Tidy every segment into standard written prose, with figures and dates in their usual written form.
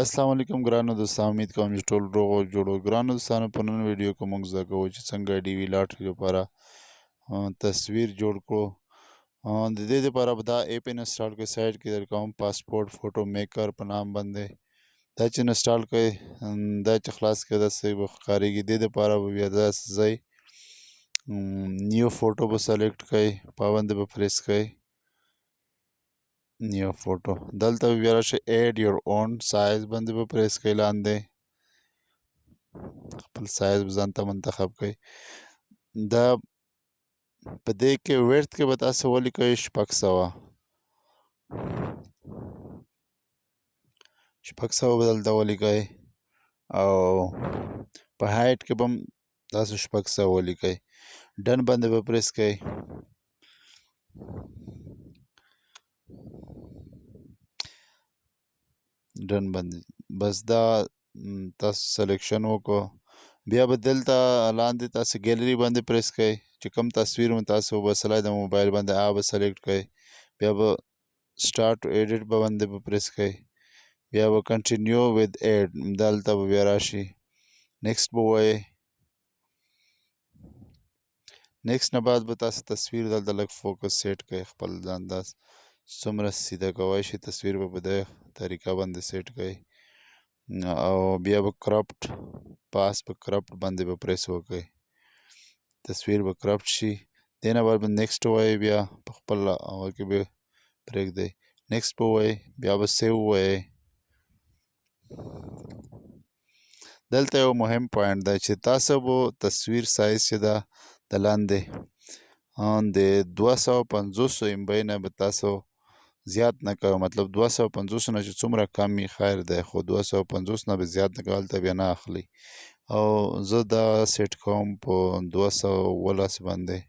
अस्सलाम वालेकुम ګرانو دوستانو امید کوم چې ټول روغ او جوړ او ګرانو دوستانو په نن ویډیو کې موږ زده کوو چې څنګه ډي وی لاټري لپاره تصویر جوړ کړو د دې لپاره به دا ایپ انسټال کړئ سایټ کې درکوم پاسپورت فوټو میکر په نام باندې دا چې انسټال کړئ دا چې خلاص کړئ داسې به ښکارېږي دې دپاره به بیا داسې ځئ نیو فوټو به سلیکټ کړئ په باندې به پریس کړئ نیو فوټو دلته بیا راشئ ایډ یور اون سایز باندې به پریس کړئ لاندې خپل سایز به ځان ته منتخب کړئ دا په دې کې ویډث کې به تاسو ولیکئ 600 به دلته ولیکئ او په هایټ کې به هم تاسو 600 ولیکئ ډن باندې به پریس کړئ ډن باندې بس دا تاسو سلیکشن وکړو بیا به دلته لاندې تاسو ګیلري باندې پریس کړئ چې کوم تصویر مو تاسو وباسلی د موبایل باندې هغه به سلیکټ کړئ بیا به سټارټ ایډیټ باندې به پریس کړئ بیا به کنټینیو وذ ایډ دلته به بیا راشي نیکسټ به ووایئ نیکسټ نه بعد به تاسو تصویر دلته لږ فوکس سیټ کړئ خپل انداز څومره سیده کوی شي تصویر به په دې طریقه باندې سیټ کړئ او بیا به کرپټ پاس په کرپټ باندې به پریس وکړئ تصویر به کرپټ شي دې نه بعد به نیکسټ ووایئ بیا په خپل هغه کې به پرېږدئ نیکسټ به ووایئ بیا به سیو ووایئ دلته یو مهم پوینټ دی چې تاسو به تصویر سایز چې ده د لاندې د 250 MB نه به تاسو زیات نه کوئ مطلب 250 نه چې څومره کم وي خیر دی خو 250 نه به زیات نه کوئ هلته بیا نه اخلي او زه دا سیټ کوم په 217 باندې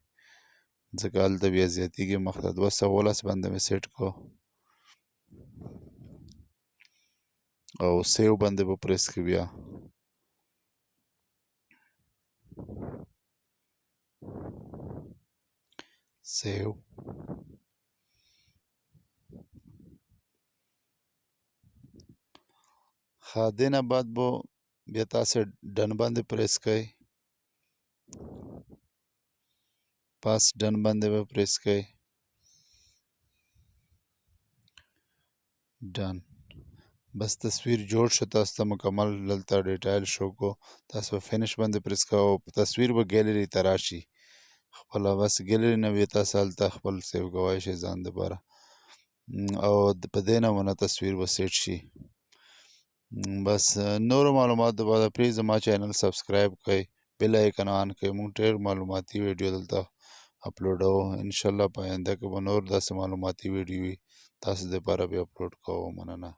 ځکه هلته بیا زیاتېږي مخته 217 باندې مې سیټ کړو او سیو باندې به پریس کړي بیا سیو ښه دې نه بعد به بیا تاسې ډن باندې پریس کړئ پاس ډن باندې به پریس کړئ ډن بس تصویر جوړ شو تاسو ته مکمل دلته ډیټایل شو کو تاسو به فینش باندې پریس کوئ او تصویر به ګیلري ته راشي خپله بس ګیلري نه بیا تاسو هلته خپل سیو کولی شئ ځان دپاره او په دې نه مو تصویر به سیټ شي بس نورو معلوماتو دپاره پلیز زما چینل سبسکرایب کړئ بیل آیکن آن کړئ موږ ډېر معلوماتي ویډیو دلته اپلوډوو انشاءالله په آینده کې به نور داسې معلوماتي ویډیو وي تاسو دپاره بیا اپلوډ کوو مننه